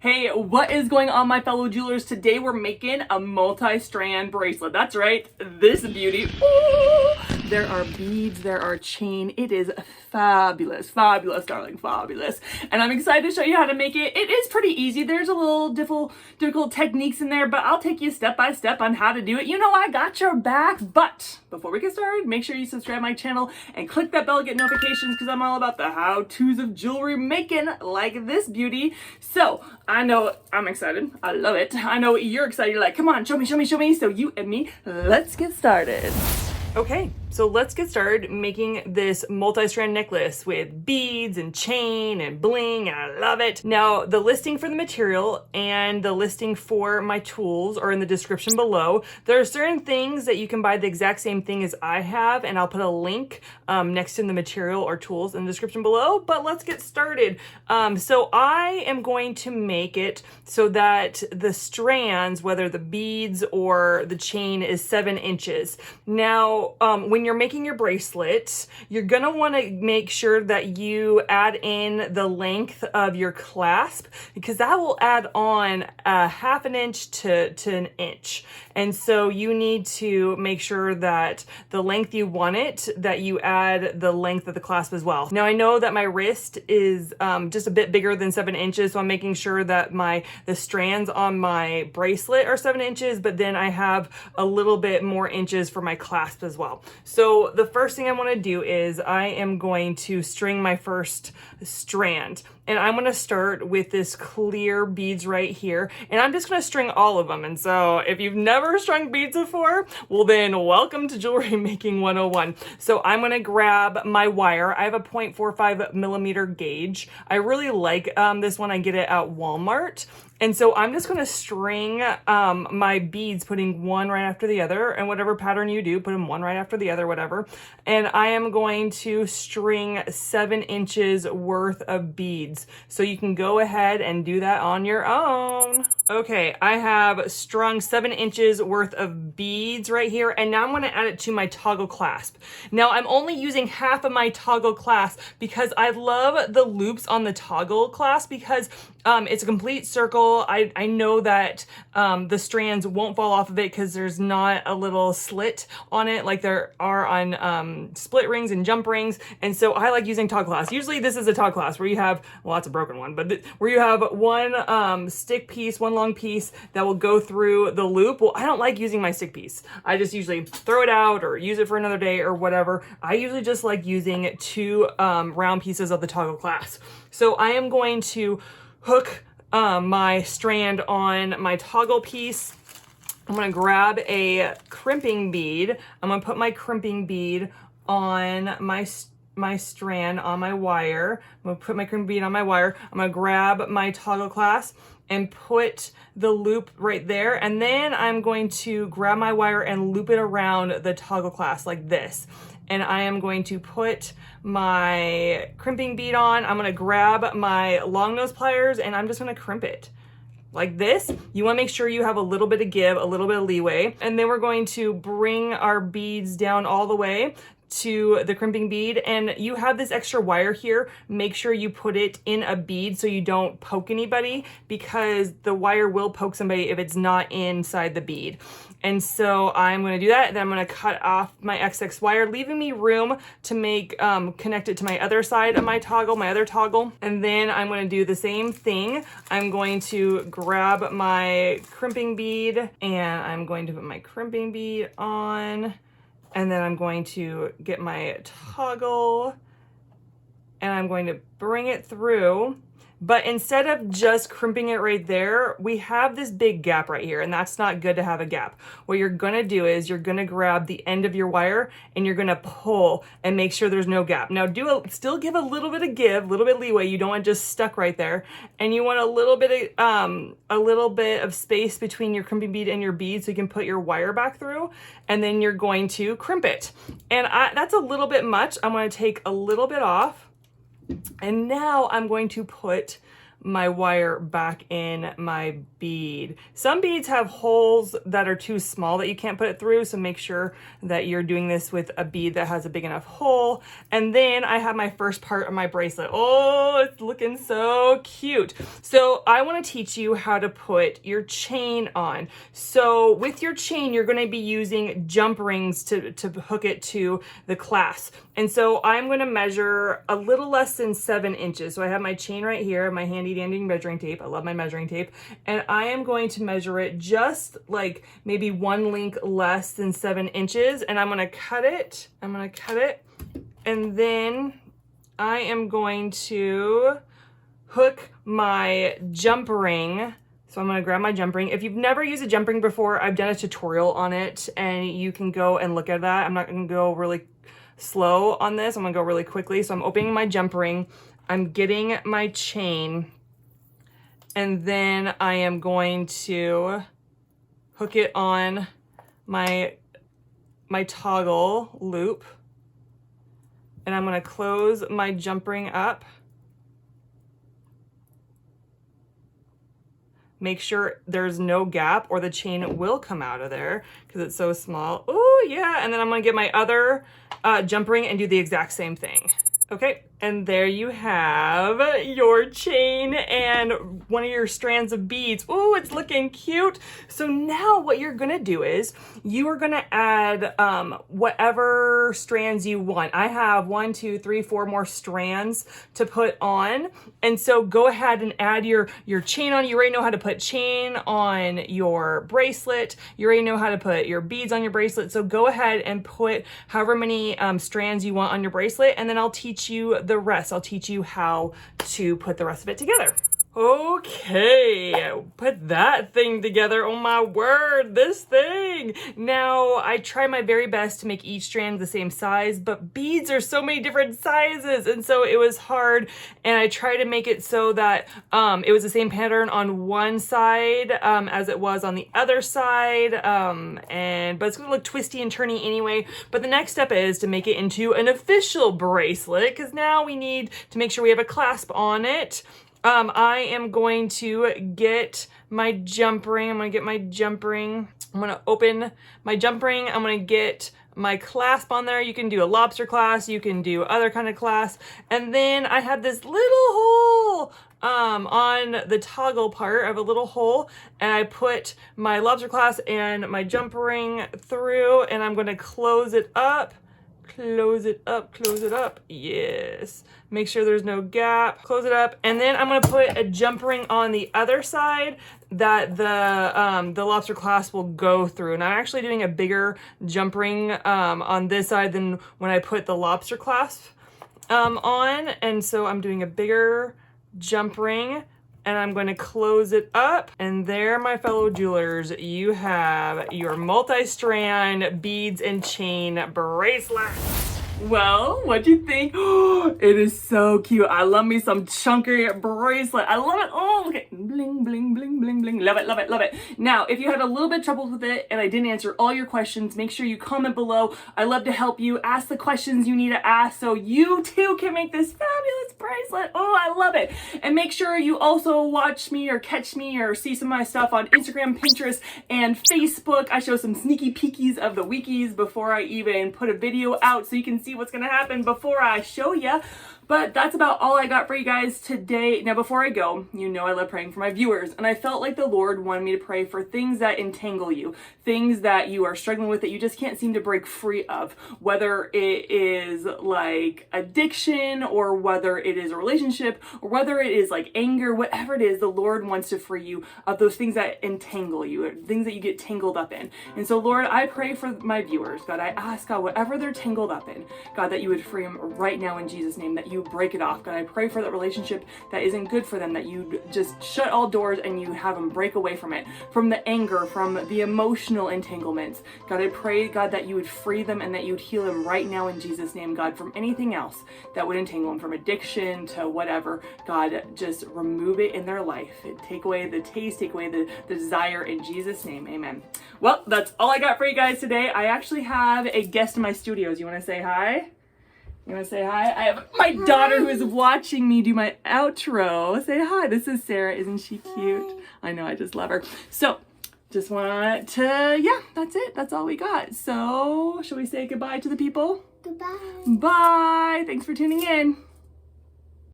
Hey, what is going on, my fellow jewelers? Today we're making a multi-strand bracelet. That's right, this beauty. Ooh, there are beads, there are chain. It is fabulous, fabulous, darling, fabulous. And I'm excited to show you how to make it. It is pretty easy. There's a little difficult techniques in there, but I'll take you step by step on how to do it. You know, I got your back. But before we get started, make sure you subscribe to my channel and click that bell to get notifications, because I'm all about the how-tos of jewelry making like this beauty. So I know I'm excited. I love it. I know you're excited. You're like, come on, show me, show me, show me. So you and me, let's get started. Okay, so let's get started making this multi-strand necklace with beads and chain and bling, and I love it. Now, the listing for the material and the listing for my tools are in the description below. There are certain things that you can buy the exact same thing as I have, and I'll put a link next to the material or tools in the description below, but let's get started. So I am going to make it so that the strands, whether the beads or the chain, is 7 inches. Now, when you're making your bracelet, you're gonna want to make sure that you add in the length of your clasp, because that will add on a 1/2 inch to an inch. And so you need to make sure that the length you want it, that you add the length of the clasp as well. Now I know that my wrist is just a bit bigger than 7 inches, so I'm making sure that the strands on my bracelet are 7 inches, but then I have a little bit more inches for my clasp as well. So the first thing I want to do is I am going to string my first strand, and I'm going to start with this clear beads right here, and I'm just going to string all of them. And so if you've never strung beads before, well then welcome to Jewelry Making 101. So I'm going to grab my wire. I have a 0.45 millimeter gauge. I really like this one. I get it at Walmart. And so I'm just going to string my beads, putting one right after the other, and whatever pattern you do, put them one right after the other, whatever. And I am going to string 7 inches worth of beads. So you can go ahead and do that on your own. Okay, I have strung 7 inches worth of beads right here, and now I'm going to add it to my toggle clasp. Now I'm only using half of my toggle clasp because I love the loops on the toggle clasp, because it's a complete circle. I know that the strands won't fall off of it because there's not a little slit on it like there are on split rings and jump rings. And so I like using toggle clasp. Usually this is a toggle clasp where you have, well, that's a broken one, but where you have one stick piece, one long piece that will go through the loop. Well, I don't like using my stick piece. I just usually throw it out or use it for another day or whatever. I usually just like using 2 round pieces of the toggle clasp. So I am going to hook my strand on my toggle piece. I'm going to grab a crimping bead. I'm going to put my crimping bead on my strand on my wire. I'm going to put my crimping bead on my wire. I'm going to grab my toggle clasp and put the loop right there. And then I'm going to grab my wire and loop it around the toggle clasp like this. And I am going to put my crimping bead on. I'm going to grab my long nose pliers, and I'm just going to crimp it like this. You want to make sure you have a little bit of give, a little bit of leeway. And then we're going to bring our beads down all the way to the crimping bead, and you have this extra wire here. Make sure you put it in a bead so you don't poke anybody, because the wire will poke somebody if it's not inside the bead. And so I'm going to do that. Then I'm going to cut off my XX wire, leaving me room to make connect it to my other side of my toggle, my other toggle. And then I'm going to do the same thing. I'm going to grab my crimping bead, and I'm going to put my crimping bead on. And then I'm going to get my toggle, and I'm going to bring it through. But instead of just crimping it right there, we have this big gap right here, and that's not good to have a gap. What you're gonna do is you're gonna grab the end of your wire, and you're gonna pull and make sure there's no gap. Now still give a little bit of give, a little bit of leeway. You don't want just stuck right there. And you want a little bit of space between your crimping bead and your bead so you can put your wire back through, and then you're going to crimp it. And that's a little bit much. I'm gonna take a little bit off. And now I'm going to put my wire back in my bead. Some beads have holes that are too small that you can't put it through, so make sure that you're doing this with a bead that has a big enough hole. And then I have my first part of my bracelet. Oh, it's looking so cute. So I want to teach you how to put your chain on. So with your chain, you're going to be using jump rings to hook it to the clasp. And so I'm going to measure a little less than 7 inches. So I have my chain right here, my handy dandy measuring tape. I love my measuring tape. And I am going to measure it just like maybe 1 link less than 7 inches. And I'm going to cut it. And then I am going to hook my jump ring. So I'm going to grab my jump ring. If you've never used a jump ring before, I've done a tutorial on it and you can go and look at that. I'm not going to go really slow on this. I'm going to go really quickly. So I'm opening my jump ring. I'm getting my chain. And then I am going to hook it on my toggle loop. And I'm going to close my jump ring up. Make sure there's no gap or the chain will come out of there because it's so small. Oh yeah, and then I'm gonna get my other jump ring and do the exact same thing. Okay, and there you have your chain and one of your strands of beads. Oh, it's looking cute. So now what you're gonna do is you are gonna add whatever strands you want. I have 1, 2, 3, 4 more strands to put on. And so go ahead and add your chain on. You already know how to put chain on your bracelet. You already know how to put your beads on your bracelet. So go ahead and put however many strands you want on your bracelet, and then I'll teach you the rest. I'll teach you how to put the rest of it together. Okay, put that thing together. Oh my word, this thing. Now, I try my very best to make each strand the same size, but beads are so many different sizes, and so it was hard, and I tried to make it so that it was the same pattern on one side as it was on the other side, but it's gonna look twisty and turny anyway. But the next step is to make it into an official bracelet, because now we need to make sure we have a clasp on it. I am going to get my jump ring. I'm going to get my jump ring. I'm going to open my jump ring. I'm going to get my clasp on there. You can do a lobster clasp. You can do other kind of clasp. And then I have this little hole on the toggle part. I have a little hole, and I put my lobster clasp and my jump ring through, and I'm going to close it up. Close it up. Yes. Make sure there's no gap. Close it up. And then I'm going to put a jump ring on the other side that the lobster clasp will go through. And I'm actually doing a bigger jump ring on this side than when I put the lobster clasp on. And so I'm doing a bigger jump ring. And I'm going to close it up. And there, my fellow jewelers, you have your multi-strand beads and chain bracelet. Well, what'd you think? It is so cute. I love me some chunky bracelet. I love it. Oh, look at bling, bling, bling, bling, bling. Love it, love it, love it. Now, if you had a little bit of trouble with it and I didn't answer all your questions, make sure you comment below. I love to help you. Ask the questions you need to ask so you too can make this fabulous bracelet. Oh, I love it. And make sure you also watch me or catch me or see some of my stuff on Instagram, Pinterest, and Facebook. I show some sneaky peekies of the weekies before I even put a video out so you can see what's going to happen before I show you. But that's about all I got for you guys today. Now, before I go, you know I love praying for my viewers, and I felt like the Lord wanted me to pray for things that entangle you, things that you are struggling with that you just can't seem to break free of, whether it is like addiction or whether it is a relationship or whether it is like anger, whatever it is, the Lord wants to free you of those things that entangle you, or things that you get tangled up in. And so, Lord, I pray for my viewers. God, I ask, God, whatever they're tangled up in, God, that you would free them right now in Jesus' name, that you break it off. God, I pray for that relationship that isn't good for them, that you just shut all doors and you have them break away from it, from the anger, from the emotional entanglements. God, I pray, God, that you would free them and that you would heal them right now in Jesus' name, God, from anything else that would entangle them, from addiction to whatever. God, just remove it in their life. Take away the taste, take away the desire in Jesus' name. Amen. Well, that's all I got for you guys today. I actually have a guest in my studios. You want to say hi? You want to say hi? I have my daughter who is watching me do my outro. Say hi. This is Sarah. Isn't she cute? I know. I just love her. So just want to, yeah, that's it. That's all we got. So shall we say goodbye to the people? Goodbye. Bye. Thanks for tuning in.